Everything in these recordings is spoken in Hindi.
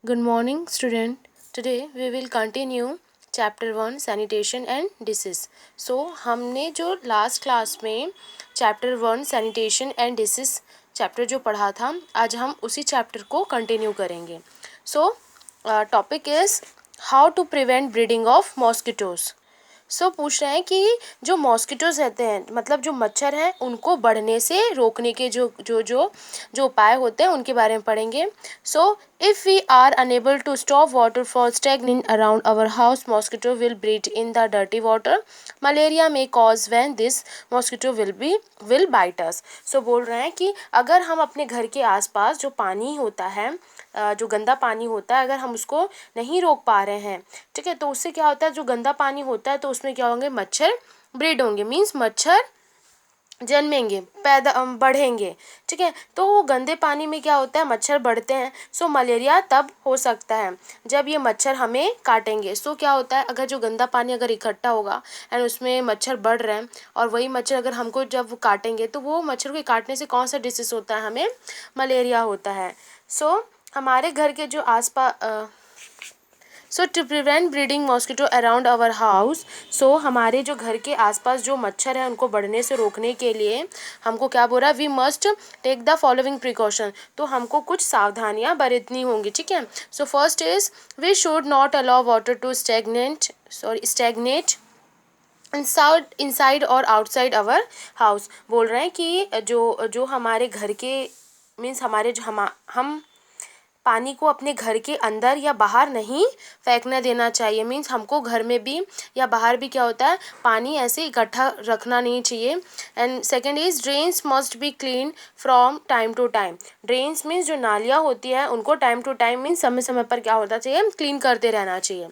Good morning, student. Today we will continue chapter 1 sanitation and disease. So हमने जो लास्ट क्लास में chapter 1 sanitation and disease chapter जो पढ़ा था, आज हम उसी चैप्टर को कंटिन्यू करेंगे. So topic is how to prevent breeding of mosquitoes. पूछ रहे हैं कि जो मॉस्किटोज़ रहते हैं, मतलब जो मच्छर हैं, उनको बढ़ने से रोकने के जो उपाय होते हैं उनके बारे में पढ़ेंगे. If we are unable to stop water from stagnating around our house, mosquito will breed in the dirty water. Malaria may cause when this mosquito will bite us. बोल रहे हैं कि अगर हम अपने घर के आसपास जो पानी होता है, जो गंदा पानी होता है, अगर हम उसको नहीं रोक पा रहे हैं, ठीक है, तो उससे क्या होता है, जो गंदा पानी होता है तो उसमें क्या होंगे, मच्छर ब्रीड होंगे, मीन्स मच्छर जन्मेंगे, बढ़ेंगे. ठीक है, तो वो गंदे पानी में क्या होता है, मच्छर बढ़ते हैं. मलेरिया तब हो सकता है जब ये मच्छर हमें काटेंगे. क्या होता है, अगर जो गंदा पानी अगर इकट्ठा होगा एंड उसमें मच्छर बढ़ रहे हैं और वही मच्छर अगर हमको जब काटेंगे तो वो मच्छर को काटने से कौन सा डिसीज़ होता है, हमें मलेरिया होता है. हमारे घर के जो आसपास to prevent breeding mosquito around our house, हमारे जो घर के आसपास जो मच्छर हैं उनको बढ़ने से रोकने के लिए हमको क्या बोल रहा है, we must take the following precaution. तो हमको कुछ सावधानियां बरतनी होंगी. ठीक है, first is we should not allow water to stagnate inside और आउटसाइड आवर हाउस. बोल रहे हैं कि जो हमारे घर के मीन्स हमारे जो हम पानी को अपने घर के अंदर या बाहर नहीं फेंकने देना चाहिए. मीन्स हमको घर में भी या बाहर भी क्या होता है, पानी ऐसे इकट्ठा रखना नहीं चाहिए. And second is drains must be clean from time to time. Drains means जो नालियाँ होती है उनको टाइम टू टाइम मीन्स समय समय पर क्या होता चाहिए, क्लीन करते रहना चाहिए.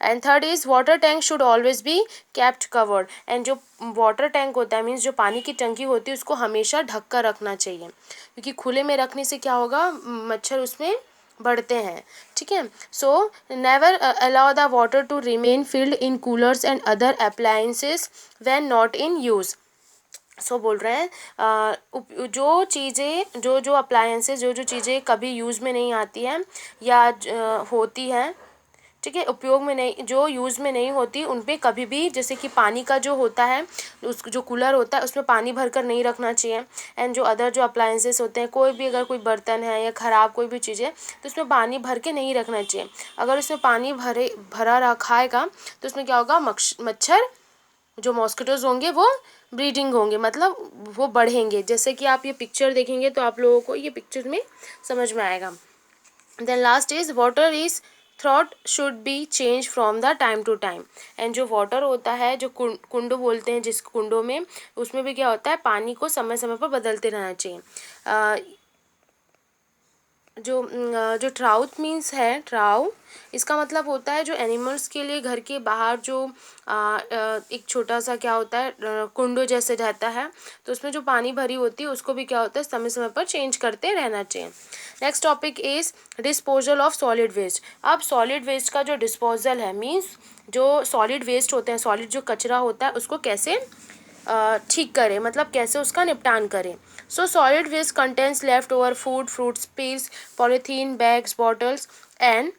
And third is water tank should always be kept covered. And जो वाटर टैंक होता है मीन्स जो पानी की टंकी होती है उसको हमेशा ढक कर रखना चाहिए, क्योंकि खुले में रखने से क्या होगा, मच्छर उसमें बढ़ते हैं. ठीक है, never allow the water to remain filled in coolers and other appliances when not in use. बोल रहे हैं जो चीज़ें जो अप्लायंसेस जो चीज़ें कभी यूज़ में नहीं आती हैं या होती हैं, ठीक है, उपयोग में नहीं, जो यूज़ में नहीं होती, उन पे कभी भी, जैसे कि पानी का जो होता है, उस जो कूलर होता है उसमें पानी भर कर नहीं रखना चाहिए. एंड जो अदर जो अप्लायंसेस होते हैं, कोई भी अगर कोई बर्तन है या ख़राब कोई भी चीज़ है तो उसमें पानी भर के नहीं रखना चाहिए. अगर उसमें पानी भरा रखाएगा तो उसमें क्या होगा, मच्छर जो मॉस्किटोज़ होंगे वो ब्रीडिंग होंगे, मतलब वो बढ़ेंगे. जैसे कि आप ये पिक्चर देखेंगे तो आप लोगों को ये पिक्चर में समझ में आएगा. Then last is water is throat should be change from the time to time. And जो वाटर होता है, जो कुंडो बोलते हैं जिस कुंडों में, उसमें भी क्या होता है, पानी को समय समय पर बदलते रहना चाहिए. जो ट्राउट मीन्स है, ट्राउ इसका मतलब होता है जो एनिमल्स के लिए घर के बाहर जो एक छोटा सा क्या होता है, कुंडो जैसे रहता है, तो उसमें जो पानी भरी होती है उसको भी क्या होता है, समय समय पर चेंज करते रहना चाहिए. Next topic is disposal of solid waste. अब सॉलिड वेस्ट का जो डिस्पोजल है, मीन्स जो सॉलिड वेस्ट होते हैं, सॉलिड जो कचरा होता है उसको कैसे ठीक करें, मतलब कैसे उसका निपटान करें. Solid waste contains left over food, fruits, peels, polythene bags, bottles and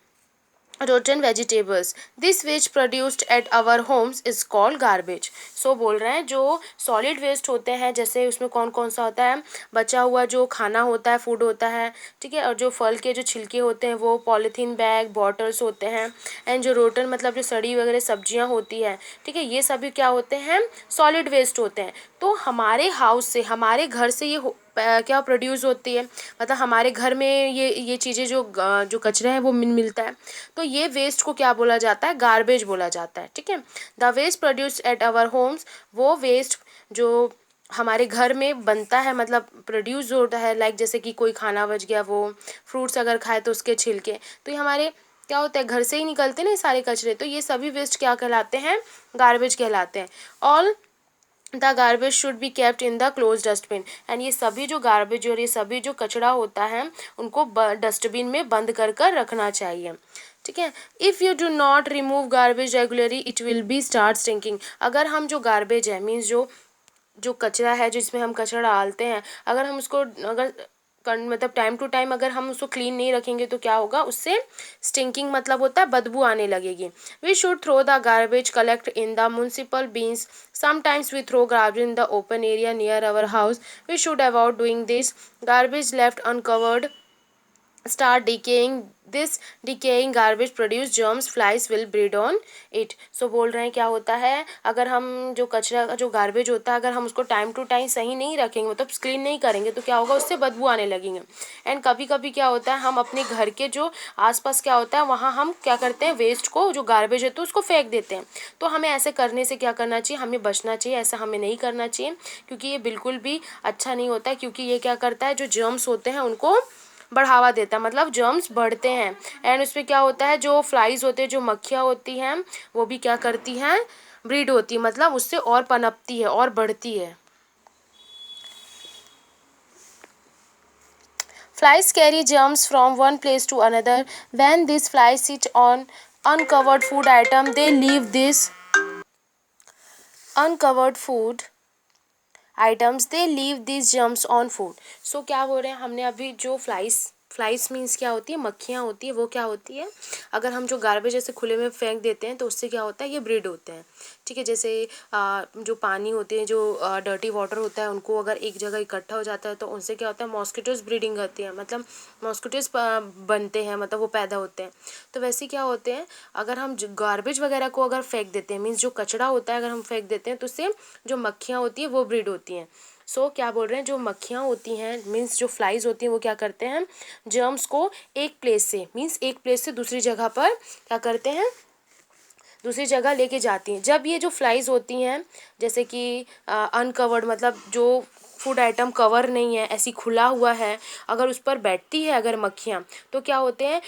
rotten vegetables. This waste produced at our homes is called garbage. बोल रहे हैं जो सॉलिड वेस्ट होते हैं, जैसे उसमें कौन कौन सा होता है, बचा हुआ जो खाना होता है, फूड होता है, ठीक है, और जो फल के जो छिलके होते हैं वो पॉलीथीन बैग, बॉटल्स होते हैं. एंड जो रोटन मतलब जो सड़ी वगैरह सब्जियां होती है, ठीक है, ये सभी क्या होते हैं, सॉलिड वेस्ट होते हैं. तो हमारे हाउस से, हमारे घर से ये क्या प्रोड्यूस होती है, मतलब हमारे घर में ये चीज़ें जो कचरा है वो मिलता है, तो ये वेस्ट को क्या बोला जाता है, गार्बेज बोला जाता है. ठीक है, the waste produced at our homes, वो वेस्ट जो हमारे घर में बनता है, मतलब प्रोड्यूस होता है, लाइक जैसे कि कोई खाना बच गया, वो फ्रूट्स अगर खाए तो उसके छिलके, तो ये हमारे क्या होता है, घर से ही निकलते ना सारे कचरे, तो ये सभी वेस्ट क्या कहलाते हैं, गार्बेज कहलाते हैं. All the garbage should be kept in the close dustbin. And ये सभी जो गार्बेज और ये सभी जो कचरा होता है उनको डस्टबिन में बंद कर कर रखना चाहिए. ठीक है, if you do not remove garbage regularly it will be start stinking. अगर हम जो गार्बेज है, मीन्स जो कचरा है जिसमें हम कचरा डालते हैं, अगर हम उसको अगर मतलब टाइम टू टाइम अगर हम उसको क्लीन नहीं रखेंगे तो क्या होगा, उससे स्टिंकिंग मतलब होता है बदबू आने लगेगी। We should throw the garbage collect in the municipal bins, sometimes we throw garbage in the open area near our house, we should avoid doing this, garbage left uncovered start decaying, this decaying garbage produce germs, flies will breed on it। सो बोल रहे हैं क्या होता है, अगर हम जो कचरा का जो गार्बेज होता है अगर हम उसको टाइम टू टाइम सही नहीं रखेंगे मतलब क्लीन नहीं करेंगे तो क्या होगा, उससे बदबू आने लगेंगे। एंड कभी कभी क्या होता है, हम अपने घर के जो आसपास क्या होता है वहाँ हम क्या करते हैं, वेस्ट को जो गार्बेज है तो उसको फेंक देते हैं। तो हमें ऐसे करने से क्या करना चाहिए, हमें बचना चाहिए, ऐसा हमें नहीं करना चाहिए क्योंकि ये बिल्कुल भी अच्छा नहीं होता है। क्योंकि ये क्या करता है, जो जर्म्स होते हैं उनको बढ़ावा देता है, मतलब जर्म्स बढ़ते हैं। एंड उसमें क्या होता है, जो फ्लाइज होते हैं, जो मक्खियाँ होती हैं वो भी क्या करती हैं, ब्रीड होती है, मतलब उससे और पनपती है और बढ़ती है। Flies carry germs from one place to another. When these flies sit on uncovered food item, they leave this uncovered food items, they leave this germs on food. So क्या बोल रहे हैं, हमने अभी जो फ्लाइस मीन्स क्या होती है, मक्खियाँ होती है, वो क्या होती है, अगर हम जो गार्बेज ऐसे खुले में फेंक देते हैं तो उससे क्या होता है, ये ब्रीड होते हैं। ठीक है, जैसे जो पानी होते हैं, जो डर्टी वाटर होता है, उनको अगर एक जगह इकट्ठा हो जाता है तो उनसे क्या होता है, मॉस्किटोज ब्रीडिंग करती है, मतलब मॉस्किटोज बनते हैं, मतलब वो पैदा होते हैं। तो वैसे क्या होते हैं, अगर हम गार्बेज वगैरह को अगर फेंक देते हैं, मीन्स जो कचरा होता है अगर हम फेंक देते हैं तो उससे जो मक्खियाँ होती है वो ब्रीड होती हैं। सो क्या बोल रहे हैं, जो मक्खियाँ होती हैं मीन्स जो फ्लाइज होती हैं वो क्या करते हैं, जर्म्स को एक प्लेस से मीन्स एक प्लेस से दूसरी जगह पर क्या करते हैं, दूसरी जगह लेके जाती हैं। जब ये जो फ्लाइज होती हैं, जैसे कि अनकवर्ड मतलब जो फूड आइटम कवर नहीं है, ऐसी खुला हुआ है, अगर उस पर बैठती है अगर मक्खियाँ, तो क्या होते हैं,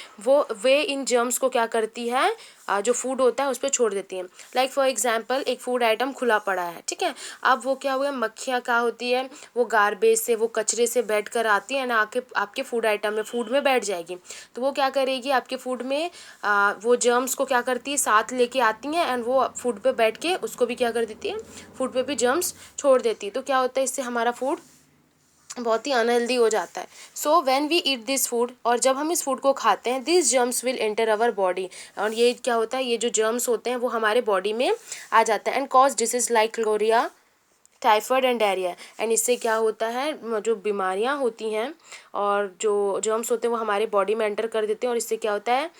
वे इन जर्म्स को क्या करती है, जो फूड होता है उस पर छोड़ देती हैं। लाइक फॉर एग्जांपल, एक फूड आइटम खुला पड़ा है, ठीक है, अब वो क्या हुआ, मक्खियाँ क्या होती है, वो गार्बेज से, वो कचरे से बैठ कर आती है ना, आके आपके फूड आइटम में, फूड में बैठ जाएगी। तो वो क्या करेगी, आपके फूड में वो जर्म्स को क्या करती है, साथ लेके आती हैं, एंड वो फूड पे बैठ के उसको भी क्या कर देती है, फूड पे भी जर्म्स छोड़ देती है। तो क्या होता है, इससे हमारा फूड बहुत ही अनहेल्दी हो जाता है। So when we eat this food, और जब हम इस फूड को खाते हैं, this germs will enter our body, और ये क्या होता है, ये जो जर्म्स होते हैं वो हमारे बॉडी में आ जाता है, and cause disease like cholera, typhoid and diarrhoea. And इससे क्या होता है, जो बीमारियां होती हैं और जो जर्म्स होते हैं वो हमारे बॉडी में एंटर कर देते हैं, और इससे क्या होता है,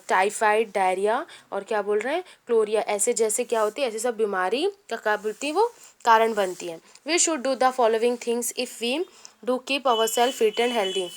टाइफाइड, डायरिया और क्या बोल रहे हैं, क्लोरिया, ऐसे जैसे क्या होती है, ऐसे सब बीमारी का क्या बोलती है, वो कारण बनती है। We should do the following things if we do keep our self fit and healthy.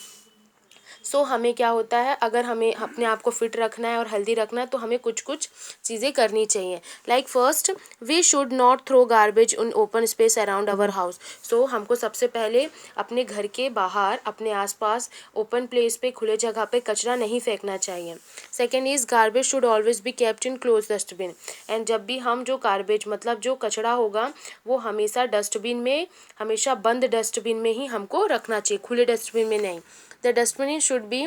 So हमें क्या होता है, अगर हमें अपने आप को फिट रखना है और हेल्दी रखना है तो हमें कुछ कुछ चीज़ें करनी चाहिए। Like first, we should not throw garbage in open space around our house. So हमको सबसे पहले अपने घर के बाहर, अपने आसपास ओपन प्लेस पे, खुले जगह पे कचरा नहीं फेंकना चाहिए। Second is, garbage should always be kept in close dustbin. And जब भी हम जो गार्बेज मतलब जो कचरा होगा वो हमेशा डस्टबिन में, हमेशा बंद डस्टबिन में ही हमको रखना चाहिए, खुले डस्टबिन में नहीं। The dustbin should be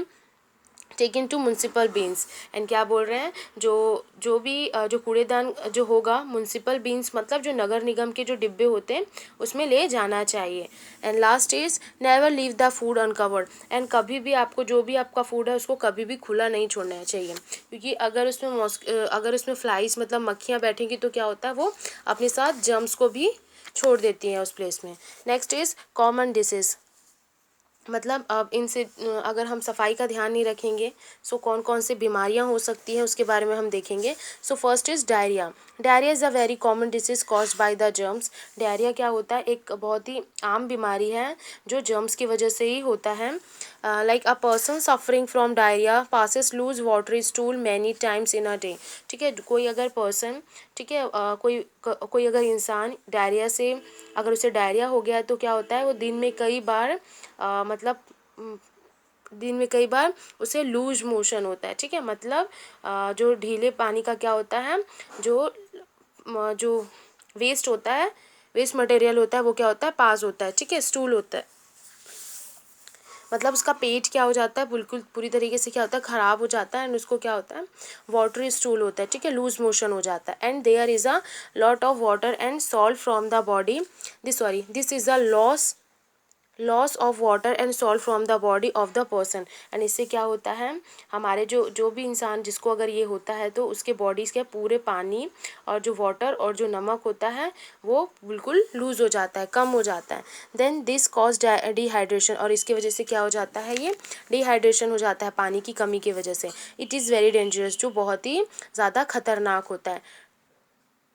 taken to municipal bins. And क्या बोल रहे हैं, जो भी जो कूड़ेदान जो होगा, म्यूनसिपल बीन्स मतलब जो नगर निगम के जो डिब्बे होते हैं उसमें ले जाना चाहिए। And last is, never leave the food uncovered. And कभी भी आपको जो भी आपका फूड है उसको कभी भी खुला नहीं छोड़ना चाहिए, क्योंकि अगर उसमें फ्लाइज मतलब मक्खियाँ बैठेंगी तो क्या होता है, वो अपने साथ जर्म्स को भी छोड़ देती हैं उस प्लेस में। नेक्स्ट इज कॉमन डिसीज, मतलब अब इनसे अगर हम सफाई का ध्यान नहीं रखेंगे सो कौन कौन सी बीमारियां हो सकती हैं उसके बारे में हम देखेंगे। So first is diarrhoea. Diarrhoea is a very common disease caused by the germs. Diarrhoea क्या होता है, एक बहुत ही आम बीमारी है जो जर्म्स की वजह से ही होता है। Like a person suffering from diarrhoea passes loose watery stool many times in a day. ठीक है, कोई अगर पर्सन, ठीक है, कोई अगर इंसान डायरिया से, अगर उसे डायरिया हो गया है तो क्या होता है, वो दिन में कई बार मतलब दिन में कई बार उसे लूज मोशन होता है। ठीक है, मतलब जो ढीले पानी का क्या होता है, जो वेस्ट होता है, वेस्ट मटेरियल होता है, वो क्या होता है, पास होता है। ठीक है, स्टूल होता है, मतलब उसका पेट क्या हो जाता है, बिल्कुल पूरी तरीके से क्या होता है, ख़राब हो जाता है, एंड उसको क्या होता है, वाटरी स्टूल होता है। ठीक है, लूज मोशन हो जाता है, and there is a lot of water and salt from the body, this is a loss loss of water and salt from the body of the person. And इससे क्या होता है, हमारे जो भी इंसान जिसको अगर ये होता है तो उसके बॉडीज़ के पूरे पानी और जो वाटर और जो नमक होता है वो बिल्कुल लूज़ हो जाता है, कम हो जाता है। देन दिस कॉज डिहाइड्रेशन, और इसकी वजह से क्या हो जाता है, ये डिहाइड्रेशन हो जाता है पानी की कमी की वजह से। इट इज़ वेरी डेंजरस, जो बहुत ही ज़्यादा खतरनाक होता है।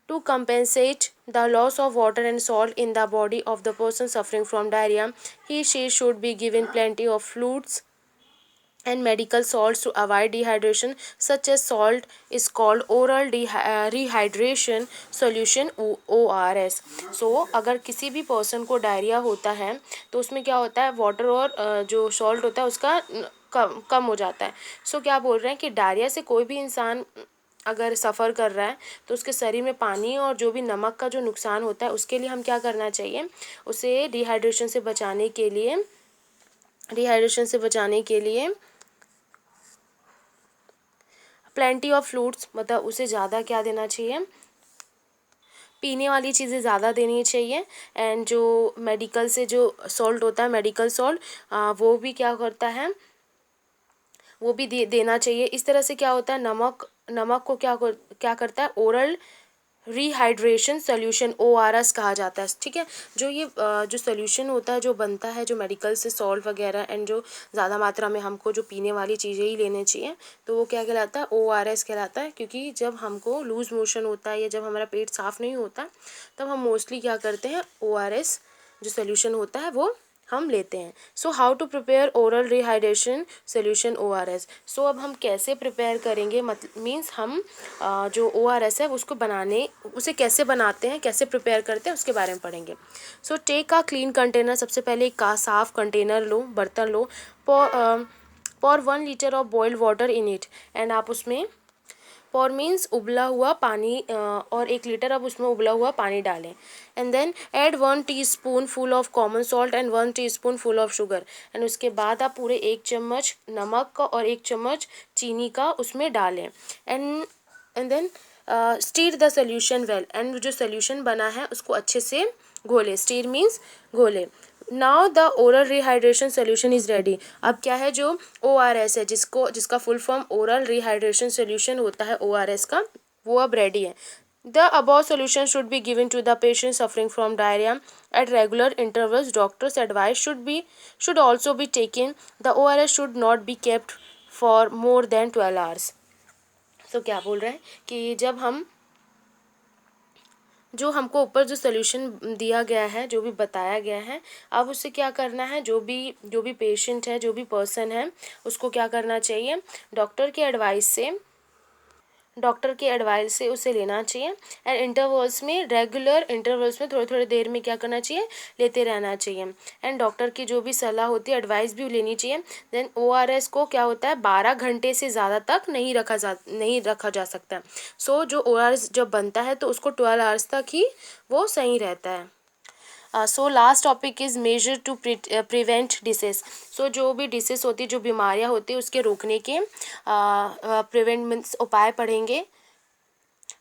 To compensate the loss of water and salt in the body of the person suffering from diarrhea, she should be given plenty of fluids and medical salts to avoid dehydration. Such as salt is called oral rehydration solution, ORS. So अगर किसी भी पर्सन को डायरिया होता है तो उसमें क्या होता है, वाटर और जो सॉल्ट होता है उसका कम हो जाता है। सो क्या बोल रहे हैं कि डायरिया से कोई भी इंसान अगर सफ़र कर रहा है तो उसके शरीर में पानी और जो भी नमक का जो नुकसान होता है उसके लिए हम क्या करना चाहिए, उसे डिहाइड्रेशन से बचाने के लिए प्लेंटी ऑफ फ्लूइड्स, मतलब उसे ज़्यादा क्या देना चाहिए, पीने वाली चीज़ें ज़्यादा देनी चाहिए। एंड जो मेडिकल से जो सॉल्ट होता है, मेडिकल सॉल्ट, वो भी क्या करता है, वो भी देना चाहिए। इस तरह से क्या होता है, नमक को क्या करता है, ओरल रिहाइड्रेशन सोल्यूशन, ORS कहा जाता है। ठीक है, जो ये जो सोल्यूशन होता है जो बनता है जो मेडिकल से सॉल्ट वगैरह एंड जो ज़्यादा मात्रा में हमको जो पीने वाली चीज़ें ही लेने चाहिए, तो वो क्या कहलाता है, ORS कहलाता है। क्योंकि जब हमको लूज़ मोशन होता है या जब हमारा पेट साफ़ नहीं होता तब हम मोस्टली क्या करते हैं, ORS जो सोल्यूशन होता है वो हम लेते हैं। So how to prepare oral rehydration solution, ORS। So अब हम कैसे प्रिपेयर करेंगे, मीन्स हम जो ORS है उसे कैसे बनाते हैं, कैसे प्रिपेयर करते हैं उसके बारे में पढ़ेंगे। So take a clean container, सबसे पहले एक साफ कंटेनर लो, बर्तन लो। Pour 1 litre of boiled water in it, and आप उसमें, पॉर मीन्स उबला हुआ पानी, और 1 लीटर अब उसमें उबला हुआ पानी डालें। And then add 1 teaspoon full of common salt and 1 teaspoon full of sugar. And उसके बाद आप पूरे 1 चम्मच नमक का और 1 चम्मच चीनी का उसमें डालें। And then stir the solution well, and जो सोल्यूशन बना है उसको अच्छे से घोले। स्टीर मीन्स घोले। Now the oral rehydration solution is ready. अब क्या है, जो ORS है, जिसका full form oral rehydration solution होता है, ORS का, वो अब रेडी है। The above solution should be given to the patient suffering from diarrhea at regular intervals. Doctor's advice should also be taken. The ORS should not be kept for more than 12 hours. So क्या बोल रहे हैं कि जो हमको ऊपर जो सोल्यूशन दिया गया है, जो भी बताया गया है, अब उससे क्या करना है, जो भी पेशेंट है, जो भी पर्सन है, उसको क्या करना चाहिए, डॉक्टर के एडवाइस से उसे लेना चाहिए। एंड रेगुलर इंटरवल्स में थोड़े थोड़े देर में क्या करना चाहिए, लेते रहना चाहिए। एंड डॉक्टर की जो भी सलाह होती है, एडवाइस भी लेनी चाहिए। देन ORS को क्या होता है, 12 घंटे से ज़्यादा तक नहीं रखा जा सकता। सो जो ORS जब बनता है तो उसको 12 आवर्स तक ही वो सही रहता है। So last topic is major to prevent disease. So जो भी डिसीज होती है, जो बीमारियां होती है, उसके रोकने के प्रिवेंट मीन्स उपाय पढ़ेंगे।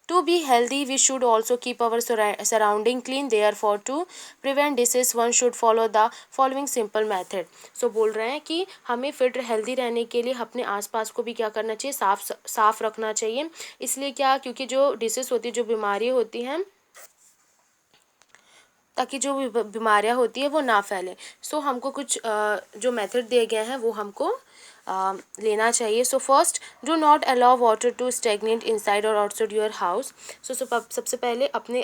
To be healthy, we should also keep our surrounding clean. Therefore, to prevent disease, one should follow the following simple method. So बोल रहे हैं कि हमें फिट हेल्दी रहने के लिए अपने आसपास को भी क्या करना चाहिए, साफ रखना चाहिए। इसलिए क्या, क्योंकि जो डिसीज होती है, जो बीमारियाँ होती हैं, ताकि जो बीमारियाँ होती है वो ना फैले। सो हमको कुछ जो मेथड दिए गए हैं वो हमको लेना चाहिए। So first, do not allow water to stagnate inside और आउटसाइड योर हाउस। सो सबसे पहले अपने